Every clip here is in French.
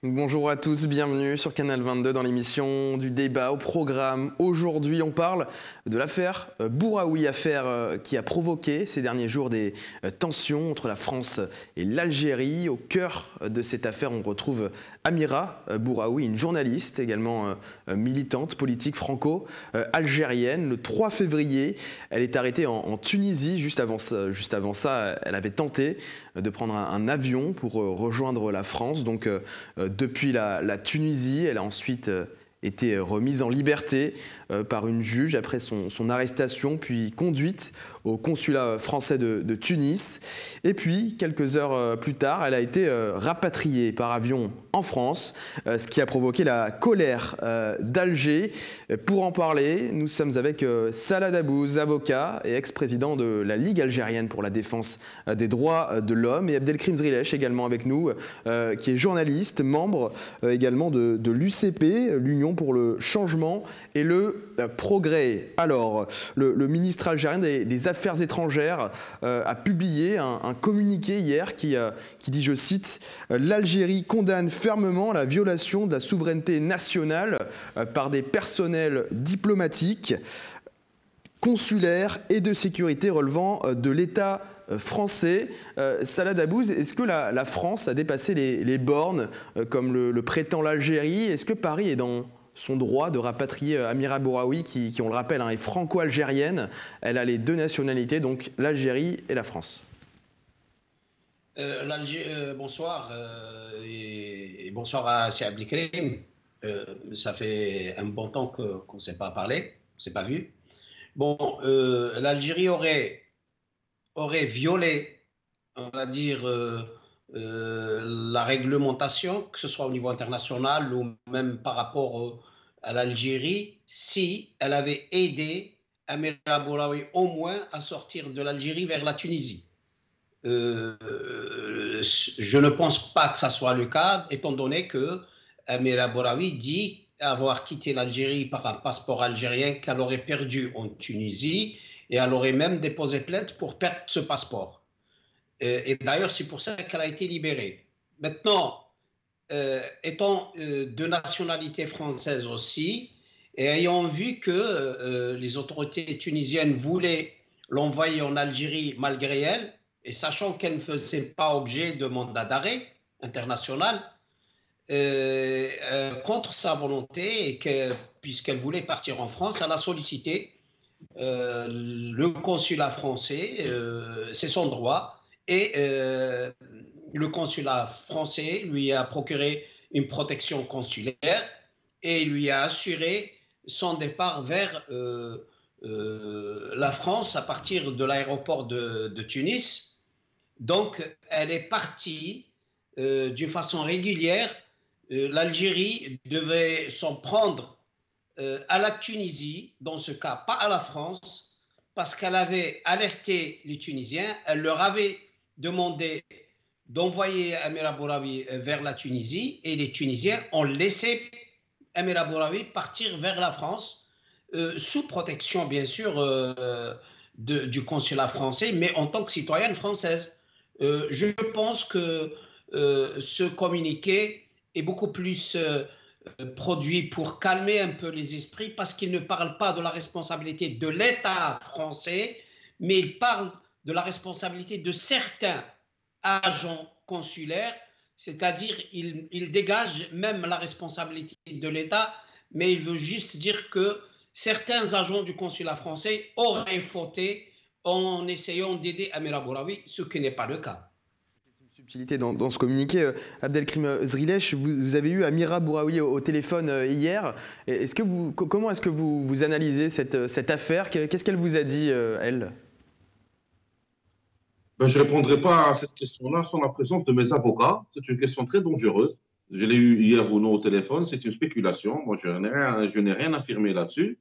Bonjour à tous, bienvenue sur Canal 22 dans l'émission du débat au programme. Aujourd'hui, on parle de l'affaire Bouraoui, affaire qui a provoqué ces derniers jours des tensions entre la France et l'Algérie. Au cœur de cette affaire, on retrouve Amira Bouraoui, une journaliste, également militante politique franco-algérienne. Le 3 février, elle est arrêtée en Tunisie. Juste avant ça, elle avait tenté de prendre un avion pour rejoindre la France. Donc, depuis la Tunisie, elle a ensuite été remise en liberté par une juge après son arrestation, puis conduite au consulat français de Tunis. Et puis, quelques heures plus tard, elle a été rapatriée par avion en France, ce qui a provoqué la colère d'Alger. Pour en parler, nous sommes avec Salah Dabbouz, avocat et ex-président de la Ligue algérienne pour la défense des droits de l'homme, et Abdelkrim Zrilech également avec nous, qui est journaliste, membre également de l'UCP, l'Union pour le changement et le progrès. Alors, le ministre algérien des Affaires étrangères a publié un communiqué hier qui dit, je cite, « L'Algérie condamne fermement la violation de la souveraineté nationale par des personnels diplomatiques, consulaires et de sécurité relevant de l'État français ». Salah Dabbouz, est-ce que la France a dépassé les bornes comme le prétend l'Algérie? Est-ce que Paris est dans son droit de rapatrier Amira Bouraoui, qui on le rappelle, est franco-algérienne? Elle a les deux nationalités, donc l'Algérie et la France. Bonsoir et bonsoir à Sir Abdelkrim. Ça fait un bon temps qu'on ne s'est pas parlé, on ne s'est pas vu. Bon, l'Algérie aurait violé, on va dire, la réglementation, que ce soit au niveau international ou même par rapport à l'Algérie, si elle avait aidé Amira Bouraoui au moins à sortir de l'Algérie vers la Tunisie. Je ne pense pas que ça soit le cas, étant donné que Amira Bouraoui dit avoir quitté l'Algérie par un passeport algérien qu'elle aurait perdu en Tunisie, et elle aurait même déposé plainte pour perdre ce passeport. Et d'ailleurs, c'est pour ça qu'elle a été libérée. Maintenant, étant de nationalité française aussi, et ayant vu que les autorités tunisiennes voulaient l'envoyer en Algérie malgré elle, et sachant qu'elle ne faisait pas objet de mandat d'arrêt international, contre sa volonté, et puisqu'elle voulait partir en France, elle a sollicité le consulat français, c'est son droit, et le consulat français lui a procuré une protection consulaire et lui a assuré son départ vers la France à partir de l'aéroport de Tunis. Donc, elle est partie d'une façon régulière. L'Algérie devait s'en prendre à la Tunisie, dans ce cas, pas à la France, parce qu'elle avait alerté les Tunisiens, elle leur avait demandé d'envoyer Amira Bouraoui vers la Tunisie, et les Tunisiens ont laissé Amira Bouraoui partir vers la France, sous protection, bien sûr, du consulat français, mais en tant que citoyenne française. Je pense que ce communiqué est beaucoup plus produit pour calmer un peu les esprits, parce qu'il ne parle pas de la responsabilité de l'État français, mais il parle de la responsabilité de certains agents consulaires, c'est-à-dire il dégage même la responsabilité de l'État, mais il veut juste dire que certains agents du consulat français auraient fauté en essayant d'aider Amira Bouraoui, ce qui n'est pas le cas. Subtilité dans ce communiqué. Abdelkrim Zrilech, vous avez eu Amira Bouraoui au téléphone hier. Comment est-ce que vous analysez cette affaire? Qu'est-ce qu'elle vous a dit, elle? Je ne répondrai pas à cette question-là sans la présence de mes avocats. C'est une question très dangereuse. Je l'ai eu hier ou non au téléphone, c'est une spéculation. Moi, je n'ai rien affirmé là-dessus.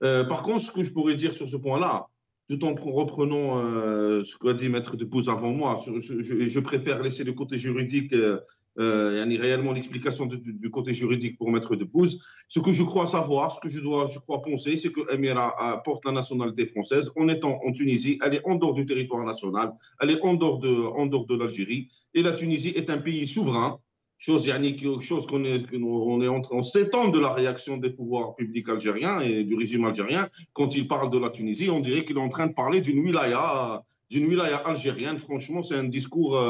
Par contre, ce que je pourrais dire sur ce point-là, tout en reprenant ce qu'a dit Maître Dabbouz avant moi, je préfère laisser le côté juridique, réellement l'explication du côté juridique pour Maître Dabbouz. Ce que je crois savoir, ce que je crois penser, c'est que Amira porte la nationalité française en étant en Tunisie. Elle est en dehors du territoire national, elle est en dehors de l'Algérie. Et la Tunisie est un pays souverain. chose on s'étend de la réaction des pouvoirs publics algériens et du régime algérien. Quand il parle de la Tunisie, on dirait qu'il est en train de parler d'une wilaya algérienne. Franchement, c'est un discours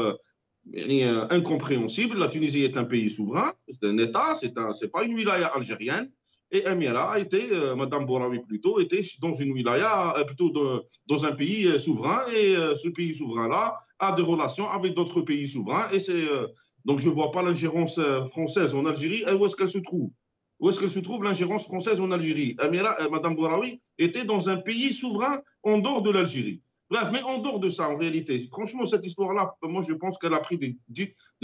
incompréhensible. La Tunisie est un pays souverain, c'est un État, c'est pas une wilaya algérienne. Et Amira Madame Bouraoui plutôt, était dans une wilaya, plutôt dans un pays souverain. Et ce pays souverain-là a des relations avec d'autres pays souverains. Et donc je ne vois pas l'ingérence française en Algérie. Et où est-ce qu'elle se trouve? Où est-ce qu'elle se trouve l'ingérence française en Algérie? Madame Bouraoui était dans un pays souverain en dehors de l'Algérie. Bref, mais en dehors de ça, en réalité, franchement, cette histoire-là, moi je pense qu'elle a pris des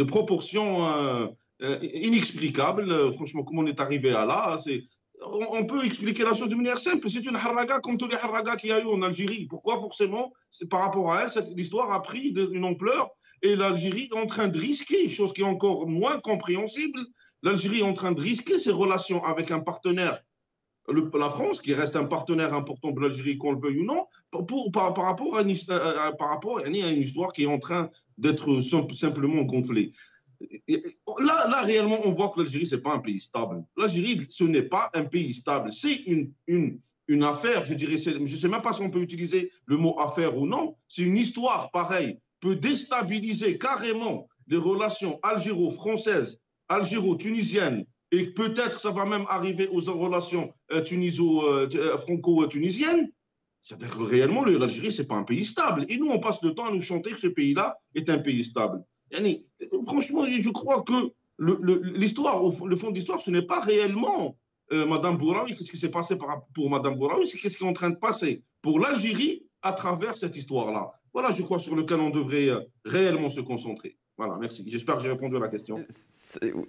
proportions inexplicables. Franchement, comment on est arrivé à là? On peut expliquer la chose de manière simple. C'est une harraga comme tous les harragas qu'il y a eu en Algérie. Pourquoi forcément, par rapport à elle, l'histoire a pris une ampleur et l'Algérie est en train de risquer, chose qui est encore moins compréhensible, l'Algérie est en train de risquer ses relations avec un partenaire, la France, qui reste un partenaire important de l'Algérie, qu'on le veuille ou non, par rapport à une histoire qui est en train d'être simplement gonflée. Là, réellement, on voit que l'Algérie, ce n'est pas un pays stable. L'Algérie, ce n'est pas un pays stable. C'est une affaire, je dirais, je ne sais même pas si on peut utiliser le mot affaire ou non. C'est une histoire pareille, peut déstabiliser carrément les relations algéro-françaises, algéro-tunisiennes, et peut-être ça va même arriver aux relations franco-tunisiennes. C'est-à-dire que réellement, l'Algérie, ce n'est pas un pays stable. Et nous, on passe le temps à nous chanter que ce pays-là est un pays stable. Franchement, je crois que l'histoire, le fond de l'histoire, ce n'est pas réellement Madame Bouraoui. Qu'est-ce qui s'est passé pour Madame Bouraoui? C'est qu'est-ce qui est en train de passer pour l'Algérie à travers cette histoire-là. Voilà, je crois, sur lequel on devrait réellement se concentrer. Voilà, merci. J'espère que j'ai répondu à la question.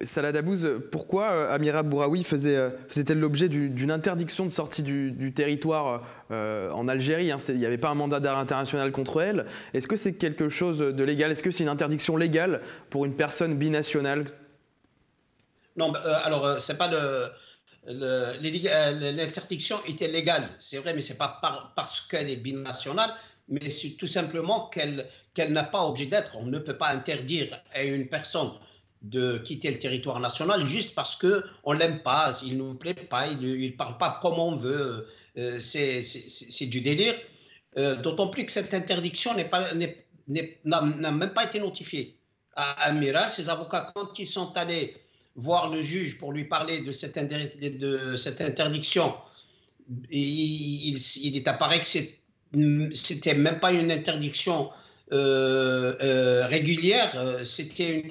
Salah Dabbouz, pourquoi Amira Bouraoui faisait-elle l'objet d'une interdiction de sortie du territoire en Algérie, hein? Il n'y avait pas un mandat d'arrêt international contre elle. Est-ce que c'est quelque chose de légal? Est-ce que c'est une interdiction légale pour une personne binationale? Non, alors, c'est pas l'interdiction était légale, c'est vrai, mais ce n'est pas parce qu'elle est binationale, mais c'est tout simplement qu'elle n'a pas obligé d'être. On ne peut pas interdire à une personne de quitter le territoire national juste parce qu'on ne l'aime pas, il ne nous plaît pas, il ne parle pas comme on veut. C'est du délire. D'autant plus que cette interdiction n'a même pas été notifiée à Amira. Ses avocats, quand ils sont allés voir le juge pour lui parler de cette interdiction, il est apparu que c'était même pas une interdiction régulière, c'était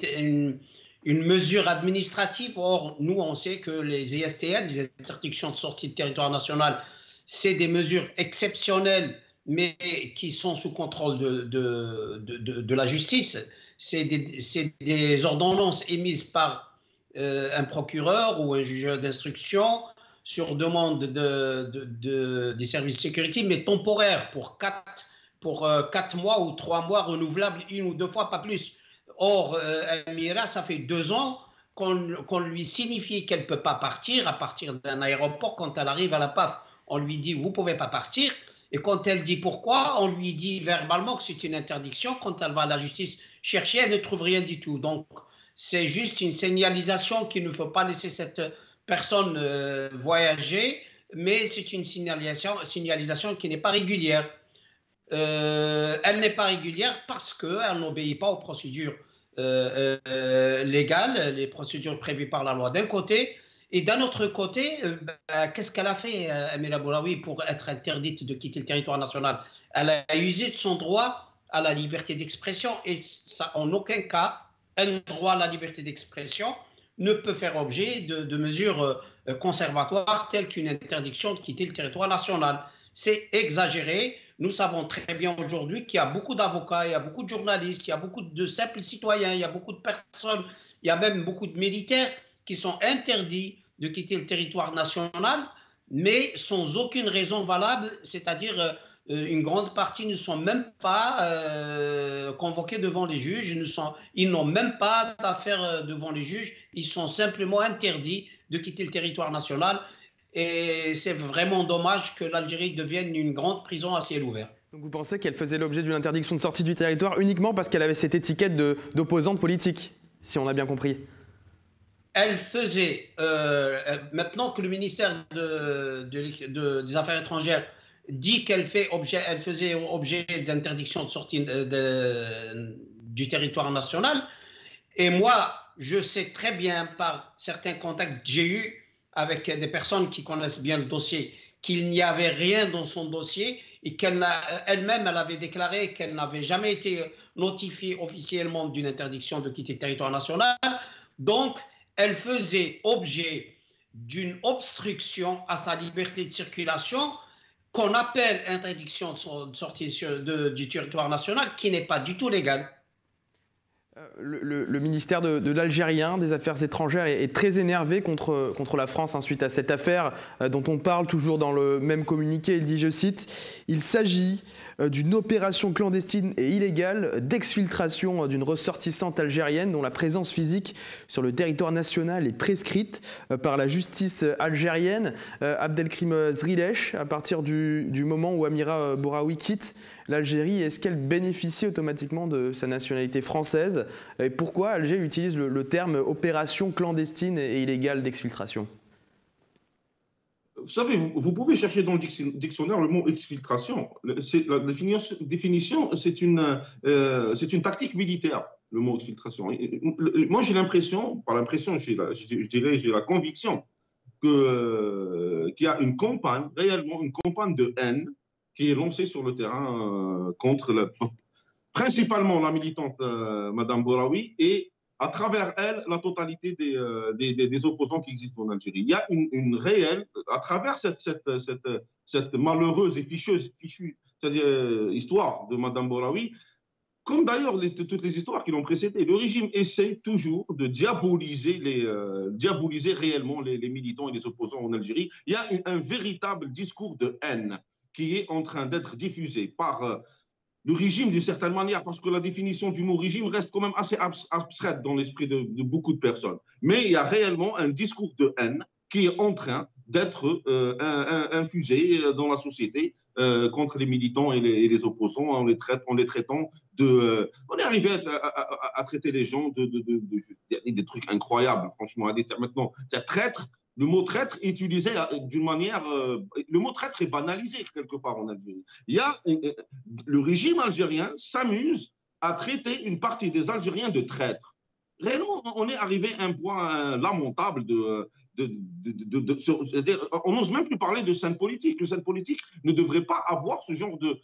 une mesure administrative. Or, nous, on sait que les ISTN, les interdictions de sortie de territoire national, c'est des mesures exceptionnelles, mais qui sont sous contrôle de la justice. C'est des ordonnances émises par un procureur ou un juge d'instruction sur demande des services de sécurité, mais temporaire, pour 4 mois ou 3 mois, renouvelables 1 ou 2 fois, pas plus. Or, Amira, ça fait 2 ans qu'on lui signifie qu'elle ne peut pas partir à partir d'un aéroport. Quand elle arrive à la PAF, on lui dit « vous ne pouvez pas partir ». Et quand elle dit pourquoi, on lui dit verbalement que c'est une interdiction. Quand elle va à la justice chercher, elle ne trouve rien du tout. Donc, c'est juste une signalisation qu'il ne faut pas laisser cette personne voyager, mais c'est une signalisation qui n'est pas régulière. Elle n'est pas régulière parce qu'elle n'obéit pas aux procédures légales, les procédures prévues par la loi d'un côté, et d'un autre côté, qu'est-ce qu'elle a fait, Amira Bouraoui, pour être interdite de quitter le territoire national? Elle a usé de son droit à la liberté d'expression, et ça, en aucun cas, un droit à la liberté d'expression ne peut faire objet de mesures conservatoires telles qu'une interdiction de quitter le territoire national. C'est exagéré. Nous savons très bien aujourd'hui qu'il y a beaucoup d'avocats, il y a beaucoup de journalistes, il y a beaucoup de simples citoyens, il y a beaucoup de personnes, il y a même beaucoup de militaires qui sont interdits de quitter le territoire national, mais sans aucune raison valable, c'est-à-dire une grande partie ne sont même pas convoqués devant les juges, ils n'ont même pas d'affaires devant les juges, ils sont simplement interdits de quitter le territoire national. Et c'est vraiment dommage que l'Algérie devienne une grande prison à ciel ouvert. Donc vous pensez qu'elle faisait l'objet d'une interdiction de sortie du territoire uniquement parce qu'elle avait cette étiquette d'opposante politique, si on a bien compris? elle faisait, maintenant que le ministère des Affaires étrangères dit elle faisait objet d'interdiction de sortie du territoire national, et moi, je sais très bien par certains contacts que j'ai eus avec des personnes qui connaissent bien le dossier qu'il n'y avait rien dans son dossier et qu'elle-même, elle avait déclaré qu'elle n'avait jamais été notifiée officiellement d'une interdiction de quitter le territoire national. Donc, elle faisait objet d'une obstruction à sa liberté de circulation qu'on appelle interdiction de sortie du territoire national, qui n'est pas du tout légale. Le ministère de l'Algérien des Affaires étrangères est très énervé contre la France suite à cette affaire dont on parle toujours dans le même communiqué. Il dit, je cite, « Il s'agit d'une opération clandestine et illégale d'exfiltration d'une ressortissante algérienne dont la présence physique sur le territoire national est prescrite par la justice algérienne. Abdelkrim Zrilech, à partir du moment où Amira Bouraoui quitte l'Algérie, est-ce qu'elle bénéficie automatiquement de sa nationalité française? Et pourquoi Alger utilise le terme opération clandestine et illégale d'exfiltration? Vous savez, vous pouvez chercher dans le dictionnaire le mot exfiltration. La définition, c'est une tactique militaire, le mot exfiltration. Moi, j'ai l'impression, pas l'impression, je dirais, j'ai la conviction qu'il y a une campagne, réellement une campagne de haine qui est lancée sur le terrain contre principalement la militante Madame Bouraoui et à travers elle, la totalité des opposants qui existent en Algérie. Il y a une réelle, à travers cette malheureuse et fichue histoire de Madame Bouraoui, comme d'ailleurs toutes les histoires qui l'ont précédée, le régime essaie toujours de diaboliser réellement les militants et les opposants en Algérie. Il y a un véritable discours de haine qui est en train d'être diffusé par le régime d'une certaine manière, parce que la définition du mot régime reste quand même assez abstraite dans l'esprit de beaucoup de personnes. Mais il y a réellement un discours de haine qui est en train d'être infusé dans la société contre les militants et les opposants en les traitant de... on est arrivé à traiter les gens des trucs incroyables, franchement, à dire maintenant, traître. Le mot traître est utilisé d'une manière... le mot traître est banalisé quelque part en Algérie. Le régime algérien s'amuse à traiter une partie des Algériens de traîtres. Réellement, on est arrivé à un point lamentable c'est-à-dire, on n'ose même plus parler de scène politique. Le scène politique ne devrait pas avoir ce genre de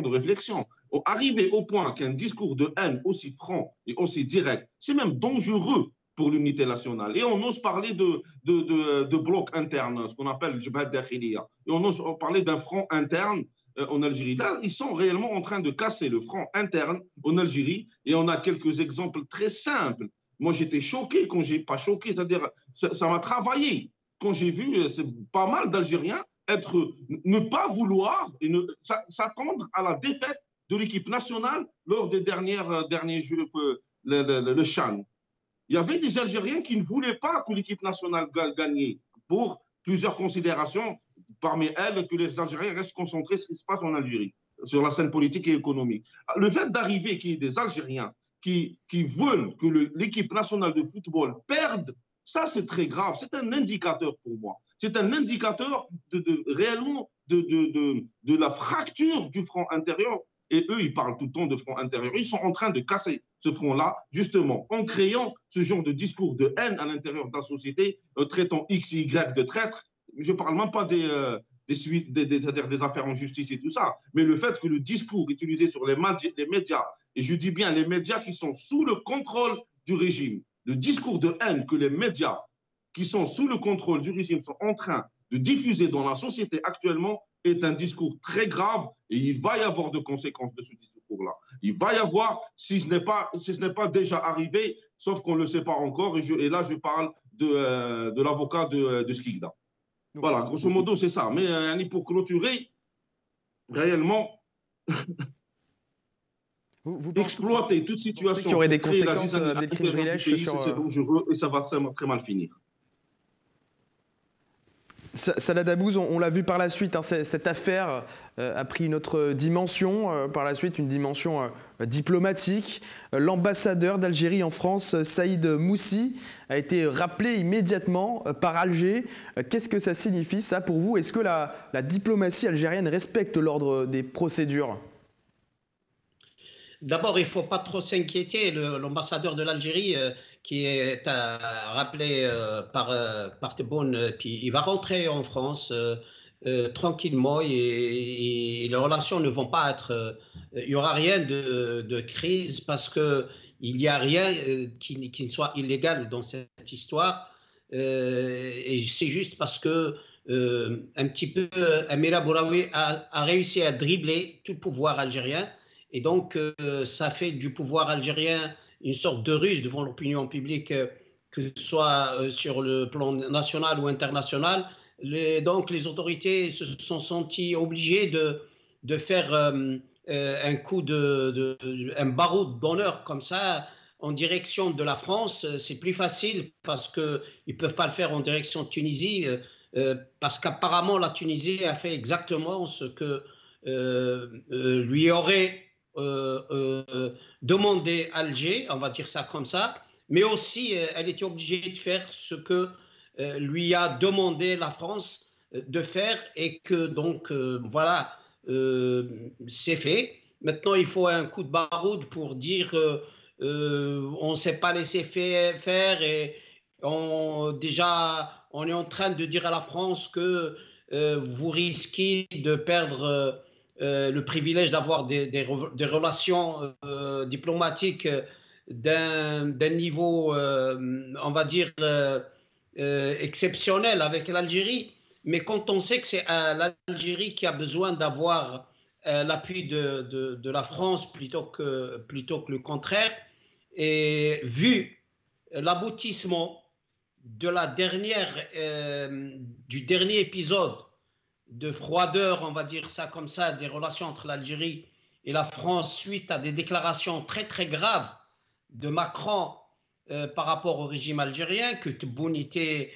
réflexion. Arriver au point qu'un discours de haine aussi franc et aussi direct, c'est même dangereux pour l'unité nationale. Et on ose parler de bloc interne, ce qu'on appelle le Jabhat Dakhiliya. Et on ose parler d'un front interne en Algérie. Là, ils sont réellement en train de casser le front interne en Algérie. Et on a quelques exemples très simples. Moi, j'étais choqué quand j'ai pas choqué, c'est-à-dire ça m'a travaillé. Quand j'ai vu pas mal d'Algériens ne pas vouloir et s'attendre à la défaite de l'équipe nationale lors des derniers Jeux, le Chan. Il y avait des Algériens qui ne voulaient pas que l'équipe nationale gagne pour plusieurs considérations, parmi elles que les Algériens restent concentrés sur ce qui se passe en Algérie, sur la scène politique et économique. Le fait d'arriver qu'il y ait des Algériens qui veulent que l'équipe nationale de football perde, ça c'est très grave, c'est un indicateur pour moi. C'est un indicateur réellement de la fracture du front intérieur. Et eux, ils parlent tout le temps de front intérieur. Ils sont en train de casser ce front-là, justement, en créant ce genre de discours de haine à l'intérieur de la société, traitant X et Y de traîtres. Je ne parle même pas des affaires en justice et tout ça, mais le fait que le discours utilisé sur les médias, et je dis bien les médias qui sont sous le contrôle du régime, le discours de haine que les médias qui sont sous le contrôle du régime sont en train de diffuser dans la société actuellement, est un discours très grave et il va y avoir de conséquences de ce discours-là. Il va y avoir, si ce n'est pas déjà arrivé, sauf qu'on ne le sait pas encore, et là je parle de l'avocat de Skikda. Voilà, grosso modo c'est ça. Mais pour clôturer, réellement, exploiter toute situation qui aurait des conséquences d'Abdelkrim Zrilech c'est dangereux et ça va très mal finir. Salah Dabbouz, on l'a vu par la suite, hein, cette affaire a pris une autre dimension, par la suite une dimension diplomatique. L'ambassadeur d'Algérie en France, Saïd Moussi, a été rappelé immédiatement par Alger. Qu'est-ce que ça signifie, ça, pour vous? Est-ce que la diplomatie algérienne respecte l'ordre des procédures? D'abord, il ne faut pas trop s'inquiéter. L'ambassadeur de l'Algérie, qui est rappelé par Tebboune, puis il va rentrer en France tranquillement et les relations ne vont pas être. Il n'y aura rien de crise parce qu'il n'y a rien qui ne soit illégal dans cette histoire. Et c'est juste parce que un petit peu Amira Bouraoui a réussi à dribbler tout le pouvoir algérien. Et donc, ça fait du pouvoir algérien une sorte de ruse devant l'opinion publique, que ce soit sur le plan national ou international. Donc, les autorités se sont senties obligées de faire un coup un baroud d'honneur comme ça en direction de la France. C'est plus facile parce qu'ils ne peuvent pas le faire en direction de Tunisie, parce qu'apparemment, la Tunisie a fait exactement ce que lui aurait demander Alger, on va dire ça comme ça, mais aussi elle était obligée de faire ce que lui a demandé la France de faire et que donc voilà, c'est fait. Maintenant, il faut un coup de baroud pour dire on ne s'est pas laissé faire et déjà on est en train de dire à la France que vous risquez de perdre le privilège d'avoir des relations diplomatiques d'un niveau, on va dire, exceptionnel avec l'Algérie. Mais quand on sait que c'est l'Algérie qui a besoin d'avoir l'appui de la France plutôt que le contraire, et vu l'aboutissement de du dernier épisode de froideur, on va dire ça comme ça, des relations entre l'Algérie et la France suite à des déclarations très très graves de Macron par rapport au régime algérien, que Tebboune était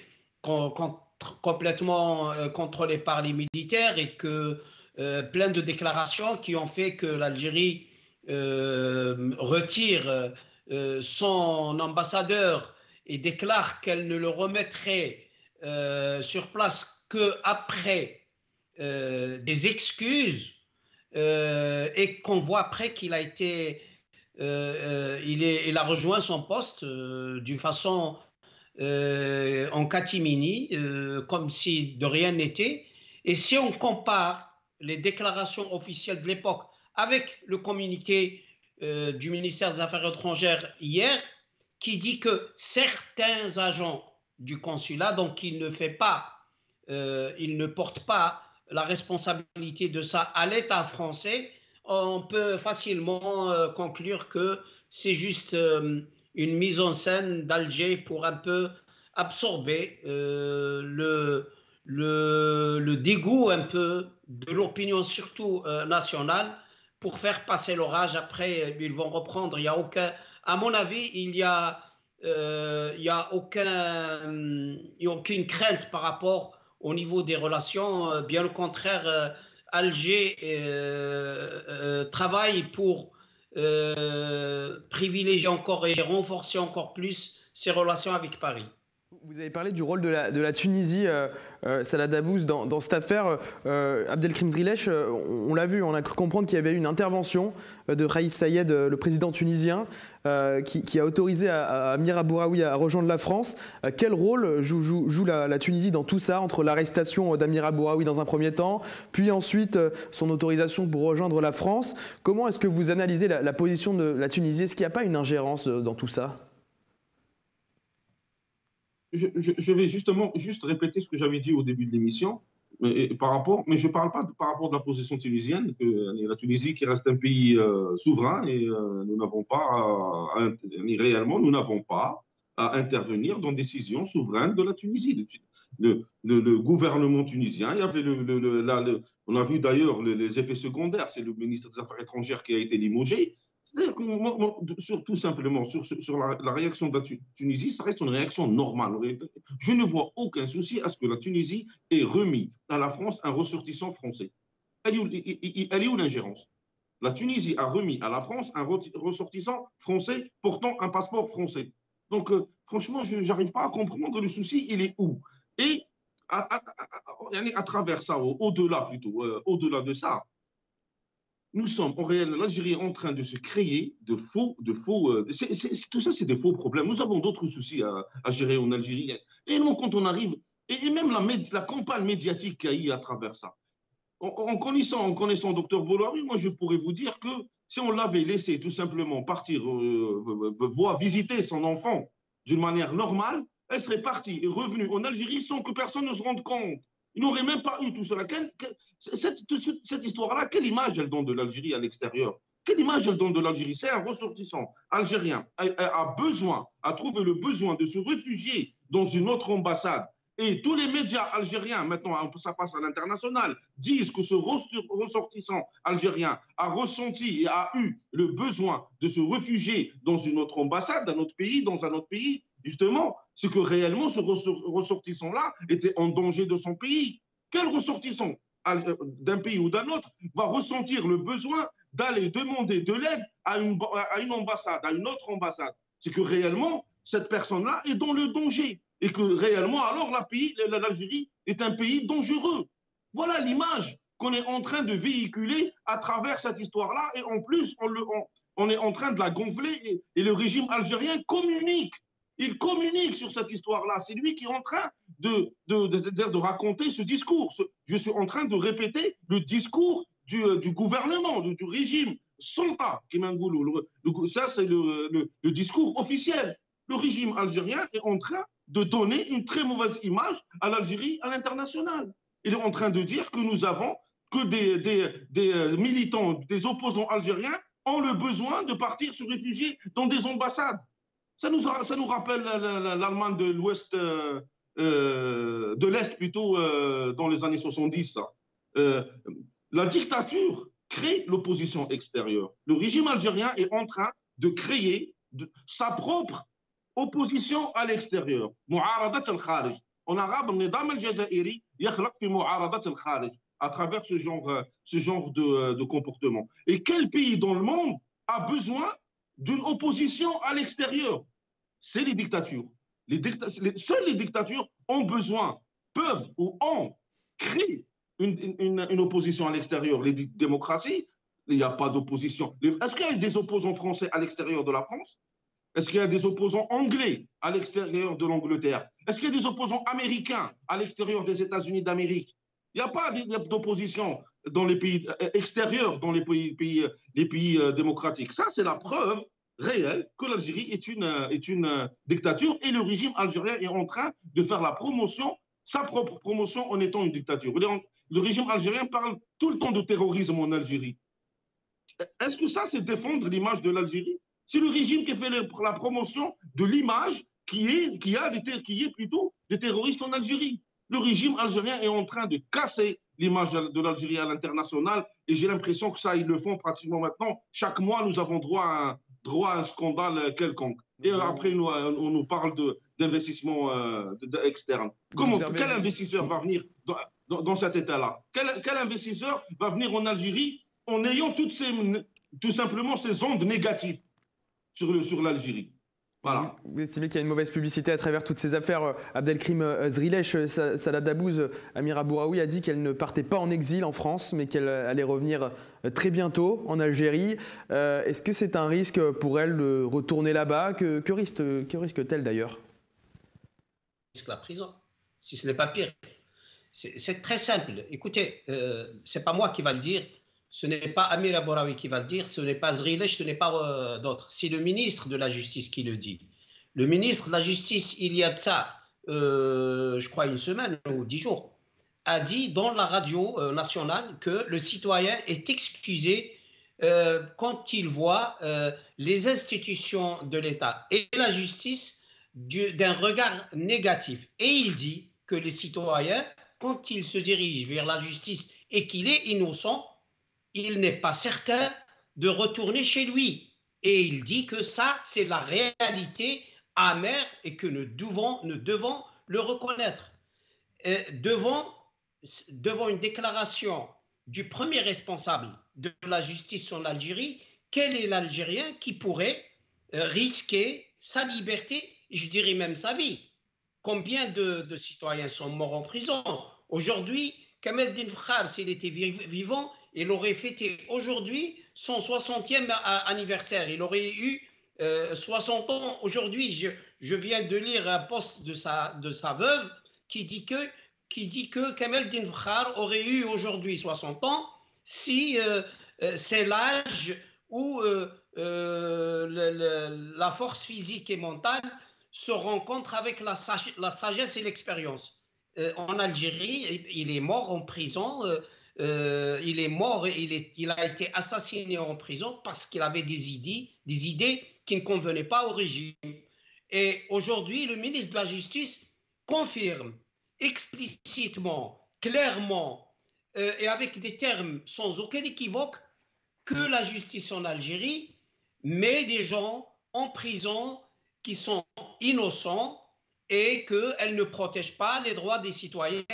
complètement contrôlé par les militaires et que plein de déclarations qui ont fait que l'Algérie retire son ambassadeur et déclare qu'elle ne le remettrait sur place qu'après des excuses et qu'on voit après qu'il a été il a rejoint son poste d'une façon en catimini, comme si de rien n'était. Et si on compare les déclarations officielles de l'époque avec le communiqué du ministère des Affaires étrangères hier, qui dit que certains agents du consulat, donc il ne porte pas la responsabilité de ça à l'État français, on peut facilement conclure que c'est juste une mise en scène d'Alger pour un peu absorber le dégoût un peu de l'opinion, surtout nationale, pour faire passer l'orage. Après, ils vont reprendre. Il y a aucun, à mon avis, il y a aucune crainte par rapport au niveau des relations. Bien au contraire, Alger travaille pour privilégier encore et renforcer encore plus ses relations avec Paris. Vous avez parlé du rôle de la Tunisie, Salah Dabbouz, dans cette affaire. Abdelkrim Zrilech, on l'a vu, on a cru comprendre qu'il y avait eu une intervention de Raïs Sayed, le président tunisien, qui a autorisé Amira Bouraoui à rejoindre la France. Quel rôle joue la Tunisie dans tout ça, entre l'arrestation d'Amira Bouraoui dans un premier temps, puis ensuite son autorisation pour rejoindre la France? Comment est-ce que vous analysez la position de la Tunisie? Est-ce qu'il n'y a pas une ingérence dans tout ça? Je vais justement juste répéter ce que j'avais dit au début de l'émission, mais je ne parle pas par rapport de la position tunisienne, que la Tunisie qui reste un pays souverain et nous n'avons pas réellement, nous n'avons pas à intervenir dans les décisions souveraines de la Tunisie. Le gouvernement tunisien, il y avait on a vu d'ailleurs les effets secondaires, c'est le ministre des Affaires étrangères qui a été limogé. C'est-à-dire que tout simplement, sur la réaction de la Tunisie, ça reste une réaction normale. Je ne vois aucun souci à ce que la Tunisie ait remis à la France un ressortissant français. Elle est où l'ingérence? La Tunisie a remis à la France un ressortissant français portant un passeport français. Donc, franchement, je n'arrive pas à comprendre le souci, il est où? Et à travers ça, au-delà plutôt, au-delà de ça, nous sommes en réel, l'Algérie est en train de se créer tout ça c'est des faux problèmes. Nous avons d'autres soucis à gérer en Algérie. Et non, quand on arrive, et même la campagne médiatique qu'il y a eu à travers ça. En connaissant Dr Boulari, moi je pourrais vous dire que si on l'avait laissé tout simplement partir, visiter son enfant d'une manière normale, elle serait partie et revenue en Algérie sans que personne ne se rende compte. Il n'aurait même pas eu tout cela. Cette histoire-là, quelle image elle donne de l'Algérie à l'extérieur? Quelle image elle donne de l'Algérie? C'est un ressortissant algérien a trouvé le besoin de se réfugier dans une autre ambassade. Et tous les médias algériens, maintenant ça passe à l'international, disent que ce ressortissant algérien a ressenti et a eu le besoin de se réfugier dans une autre ambassade, dans un autre pays. Justement, c'est que réellement ce ressortissant-là était en danger de son pays. Quel ressortissant d'un pays ou d'un autre va ressentir le besoin d'aller demander de l'aide à une ambassade, à une autre ambassade? C'est que réellement, cette personne-là est dans le danger. Et que réellement, alors l'Algérie est un pays dangereux. Voilà l'image qu'on est en train de véhiculer à travers cette histoire-là. Et en plus, on est en train de la gonfler et le régime algérien communique. Il communique sur cette histoire-là. C'est lui qui est en train de raconter ce discours. Je suis en train de répéter le discours du gouvernement, du régime Sultan Kimangoulou. Ça, c'est le discours officiel. Le régime algérien est en train de donner une très mauvaise image à l'Algérie à l'international. Il est en train de dire que nous avons que des militants, des opposants algériens ont le besoin de partir se réfugier dans des ambassades. Ça nous rappelle l'Allemagne de l'Ouest, de l'Est plutôt, dans les années 70. La dictature crée l'opposition extérieure. Le régime algérien est en train de créer sa propre opposition à l'extérieur. معارضة الخارج. En arabe, النظام الجزائري يخلق في معارضة الخارج à travers ce genre de comportement. Et quel pays dans le monde a besoin d'une opposition à l'extérieur? C'est les dictatures. Seules les dictatures ont besoin, peuvent ou ont créé une opposition à l'extérieur. Les démocraties, il n'y a pas d'opposition. Est-ce qu'il y a des opposants français à l'extérieur de la France? Est-ce qu'il y a des opposants anglais à l'extérieur de l'Angleterre? Est-ce qu'il y a des opposants américains à l'extérieur des États-Unis d'Amérique? Il n'y a pas d'opposition dans les pays extérieurs, dans les pays démocratiques. Ça, c'est la preuve réelle que l'Algérie est une dictature et le régime algérien est en train de faire sa propre promotion en étant une dictature. Le régime algérien parle tout le temps de terrorisme en Algérie. Est-ce que ça, c'est défendre l'image de l'Algérie? C'est le régime qui fait la promotion de l'image qui est plutôt des terroristes en Algérie. Le régime algérien est en train de casser l'image de l'Algérie à l'international et j'ai l'impression que ça, ils le font pratiquement maintenant. Chaque mois, nous avons droit à un scandale quelconque. Et après, on nous parle d'investissement externe. Quel investisseur va venir dans cet état-là? Quel investisseur va venir en Algérie en ayant tout simplement ces ondes négatives sur l'Algérie? Voilà. Vous estimez qu'il y a une mauvaise publicité à travers toutes ces affaires. Abdelkrim Zrilech, Salah Dabbouz, Amira Bouraoui a dit qu'elle ne partait pas en exil en France, mais qu'elle allait revenir très bientôt en Algérie. Est-ce que c'est un risque pour elle de retourner là-bas? Que risque-t-elle d'ailleurs? La prison, si ce n'est pas pire. C'est très simple. Écoutez, ce n'est pas moi qui va le dire. Ce n'est pas Amira Bouraoui qui va le dire, ce n'est pas Zrilech, ce n'est pas d'autres. C'est le ministre de la Justice qui le dit. Le ministre de la Justice, il y a de ça, je crois, une semaine ou 10 jours, a dit dans la radio nationale que le citoyen est excusé quand il voit les institutions de l'État et la justice d'un regard négatif. Et il dit que les citoyens, quand ils se dirigent vers la justice et qu'il est innocent, il n'est pas certain de retourner chez lui. Et il dit que ça, c'est la réalité amère et que nous devons le reconnaître. Devant une déclaration du premier responsable de la justice en Algérie, quel est l'Algérien qui pourrait risquer sa liberté, je dirais même sa vie? Combien de citoyens sont morts en prison? Aujourd'hui, Kamel Dinfkhar, s'il était vivant, il aurait fêté aujourd'hui son 60e anniversaire. Il aurait eu 60 ans aujourd'hui. Je viens de lire un post de sa veuve qui dit que Kamel Dinfkhar aurait eu aujourd'hui 60 ans si c'est l'âge où la force physique et mentale se rencontre avec la sagesse et l'expérience. En Algérie, il est mort en prison. Il est mort, il a été assassiné en prison parce qu'il avait des idées qui ne convenaient pas au régime. Et aujourd'hui, le ministre de la Justice confirme explicitement, clairement et avec des termes sans aucun équivoque que la justice en Algérie met des gens en prison qui sont innocents et qu'elle ne protège pas les droits des citoyens,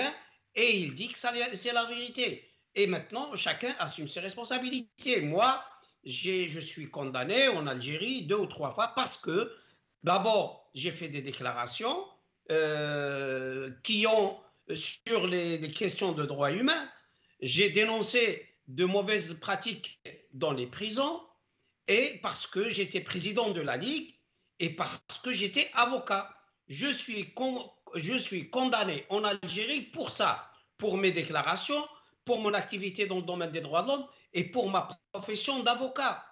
et il dit que c'est la vérité. Et maintenant, chacun assume ses responsabilités. Moi, je suis condamné en Algérie 2 ou 3 fois parce que, d'abord, j'ai fait des déclarations qui ont, sur les questions de droits humains, j'ai dénoncé de mauvaises pratiques dans les prisons, et parce que j'étais président de la Ligue, et parce que j'étais avocat. Je suis condamné en Algérie pour ça, pour mes déclarations, pour mon activité dans le domaine des droits de l'homme et pour ma profession d'avocat.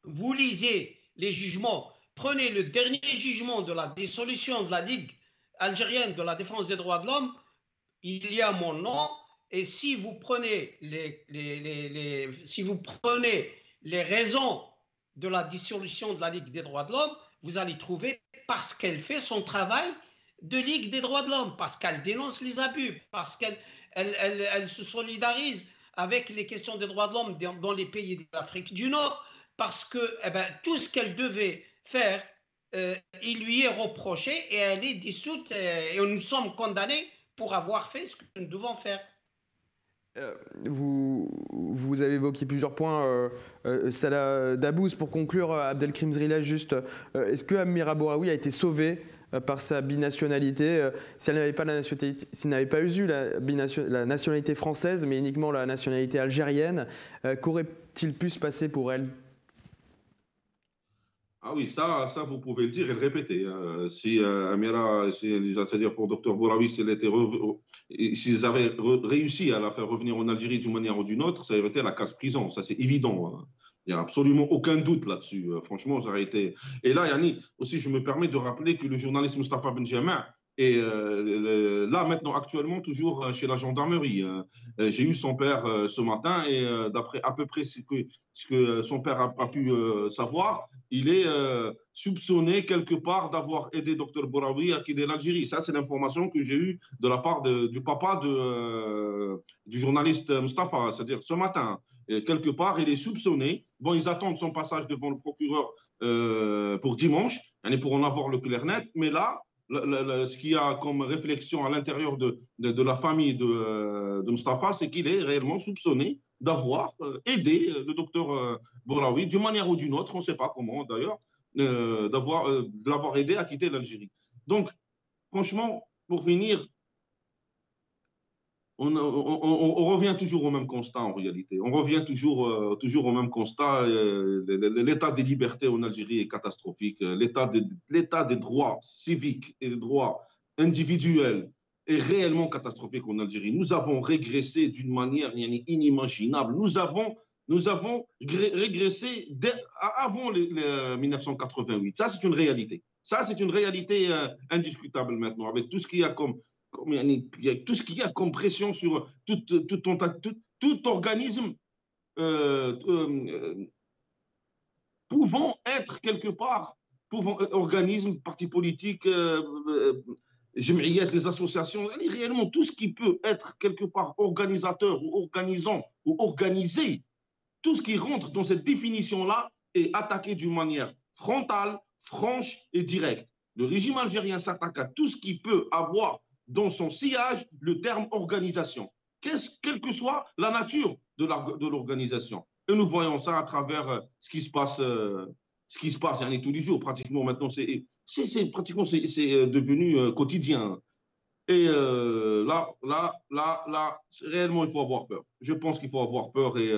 Vous lisez les jugements, prenez le dernier jugement de la dissolution de la Ligue algérienne de la défense des droits de l'homme, il y a mon nom, et si vous prenez les raisons de la dissolution de la Ligue des droits de l'homme, vous allez trouver parce qu'elle fait son travail de Ligue des droits de l'homme, parce qu'elle dénonce les abus, parce qu'elle se solidarise avec les questions des droits de l'homme dans les pays d'Afrique du Nord, parce que tout ce qu'elle devait faire, il lui est reproché et elle est dissoute, et nous sommes condamnés pour avoir fait ce que nous devons faire. Vous avez évoqué plusieurs points. Salah Dabous, pour conclure, Abdelkrim Zrillah, juste, est-ce que Amira Bouraoui a été sauvée par sa binationalité? Si elle n'avait pas la nationalité, s'il n'avait pas eu la nationalité française, mais uniquement la nationalité algérienne, qu'aurait-il pu se passer pour elle? Ah oui, ça vous pouvez le dire et le répéter. Si Amira, c'est-à-dire pour Dr Bouraoui, s'ils avaient réussi à la faire revenir en Algérie d'une manière ou d'une autre, ça aurait été la casse-prison, ça c'est évident. Il n'y a absolument aucun doute là-dessus. Franchement, ça aurait été... Et là, Yannick, aussi, je me permets de rappeler que le journaliste Moustapha Benjamin est là, maintenant, actuellement, toujours chez la gendarmerie. J'ai eu son père ce matin et d'après à peu près ce que son père a pu savoir, il est soupçonné quelque part d'avoir aidé Dr Bouraoui à quitter l'Algérie. Ça, c'est l'information que j'ai eue de la part du papa du journaliste Moustapha, c'est-à-dire ce matin. Et quelque part, il est soupçonné. Bon, ils attendent son passage devant le procureur pour dimanche, pour en avoir le clair net. Mais là, ce qu'il y a comme réflexion à l'intérieur de la famille de Moustapha, c'est qu'il est réellement soupçonné d'avoir aidé le docteur Bouraoui d'une manière ou d'une autre, on ne sait pas comment d'ailleurs, de l'avoir aidé à quitter l'Algérie. Donc, franchement, pour finir, on revient toujours au même constat en réalité. On revient toujours au même constat. L'état des libertés en Algérie est catastrophique. L'état des droits civiques et des droits individuels est réellement catastrophique en Algérie. Nous avons régressé d'une manière inimaginable. Nous avons régressé avant 1988. Ça, c'est une réalité. Ça, c'est une réalité indiscutable maintenant, avec tout ce qu'il y a comme pression sur tout organisme pouvant être quelque part, organisme, parti politique, les associations, réellement tout ce qui peut être quelque part organisateur ou organisant ou organisé, tout ce qui rentre dans cette définition-là est attaqué d'une manière frontale, franche et directe. Le régime algérien s'attaque à tout ce qui peut avoir dans son sillage le terme organisation, quelle que soit la nature de l'organisation. Et nous voyons ça à travers ce qui se passe tous les jours. Pratiquement maintenant, c'est devenu quotidien. Et là, réellement, il faut avoir peur. Je pense qu'il faut avoir peur et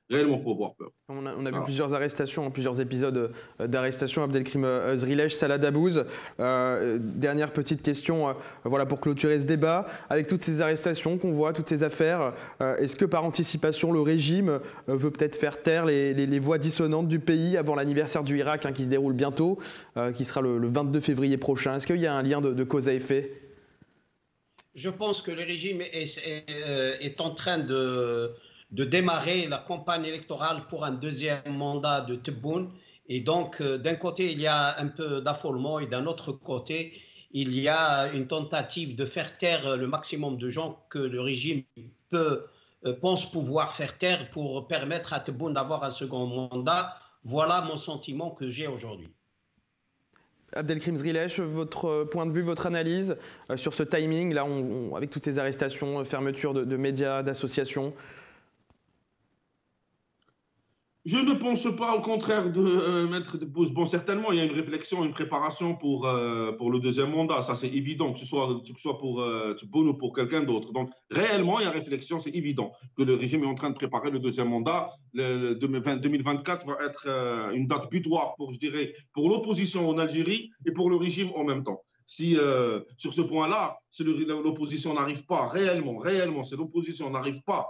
réellement, il faut avoir peur. On a vu plusieurs arrestations, plusieurs épisodes d'arrestation. Abdelkrim Zrilej, Salah Dabbouz. Dernière petite question voilà, pour clôturer ce débat. Avec toutes ces arrestations qu'on voit, toutes ces affaires, est-ce que par anticipation, le régime veut peut-être faire taire les voix dissonantes du pays avant l'anniversaire du Irak qui se déroule bientôt, qui sera le 22 février prochain? Est-ce qu'il y a un lien de cause à effet? Je pense que le régime est en train de démarrer la campagne électorale pour un deuxième mandat de Tebboune. Et donc, d'un côté, il y a un peu d'affolement et d'un autre côté, il y a une tentative de faire taire le maximum de gens que le régime pense pouvoir faire taire pour permettre à Tebboune d'avoir un second mandat. Voilà mon sentiment que j'ai aujourd'hui. Abdelkrim Zrilej, votre point de vue, votre analyse sur ce timing, là, avec toutes ces arrestations, fermeture de médias, d'associations? Je ne pense pas au contraire de mettre de pause. Bon, certainement, il y a une réflexion, une préparation pour le deuxième mandat. Ça, c'est évident, que ce soit pour Tebboune ou pour quelqu'un d'autre. Donc, réellement, il y a une réflexion, c'est évident que le régime est en train de préparer le deuxième mandat. 2024 va être une date butoir, je dirais, pour l'opposition en Algérie et pour le régime en même temps. Si sur ce point-là, si l'opposition n'arrive pas réellement, si l'opposition n'arrive pas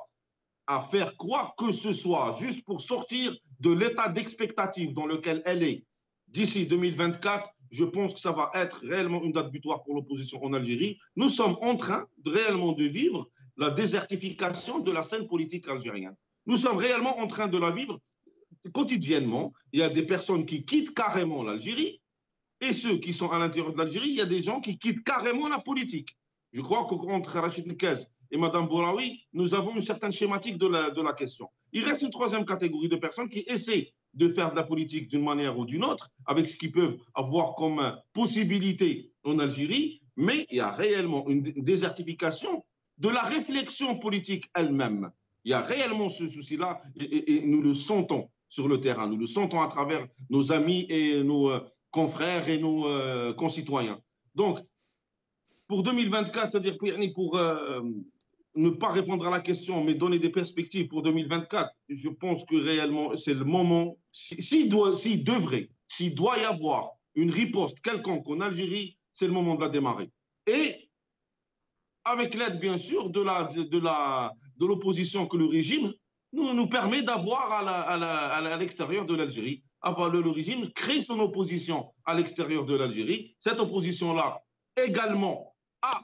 à faire quoi que ce soit, juste pour sortir de l'état d'expectative dans lequel elle est d'ici 2024, je pense que ça va être réellement une date butoir pour l'opposition en Algérie. Nous sommes en train réellement de vivre la désertification de la scène politique algérienne. Nous sommes réellement en train de la vivre quotidiennement. Il y a des personnes qui quittent carrément l'Algérie et ceux qui sont à l'intérieur de l'Algérie, il y a des gens qui quittent carrément la politique. Je crois qu'entre Rachid Nekez et Mme Bouraoui, nous avons une certaine schématique de la question. Il reste une troisième catégorie de personnes qui essaient de faire de la politique d'une manière ou d'une autre, avec ce qu'ils peuvent avoir comme possibilité en Algérie, mais il y a réellement une désertification de la réflexion politique elle-même. Il y a réellement ce souci-là et nous le sentons sur le terrain, nous le sentons à travers nos amis et nos confrères et nos concitoyens. Donc, pour 2024, c'est-à-dire pour ne pas répondre à la question, mais donner des perspectives pour 2024, je pense que réellement, c'est le moment. S'il doit y avoir une riposte quelconque en Algérie, c'est le moment de la démarrer. Et avec l'aide, bien sûr, de l'opposition que le régime nous permet d'avoir à l'extérieur de l'Algérie. Le régime crée son opposition à l'extérieur de l'Algérie. Cette opposition-là, également, a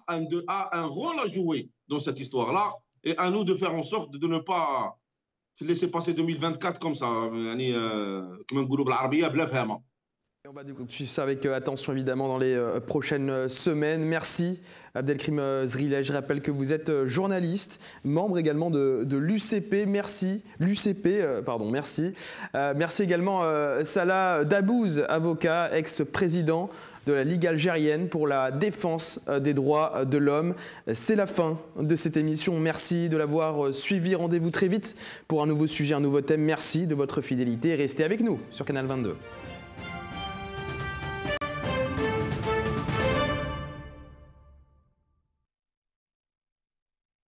un rôle à jouer dans cette histoire-là, et à nous de faire en sorte de ne pas laisser passer 2024 comme ça, comme un groupe l'arabia bla fahma. On va suivre ça avec attention évidemment dans les prochaines semaines. Merci Abdelkrim Zrilej. Je rappelle que vous êtes journaliste, membre également de l'UCP. Merci. Merci. Merci également Salah Dabbouz, avocat, ex-président de la Ligue algérienne pour la défense des droits de l'homme. C'est la fin de cette émission. Merci de l'avoir suivi. Rendez-vous très vite pour un nouveau sujet, un nouveau thème. Merci de votre fidélité. Restez avec nous sur Canal 22.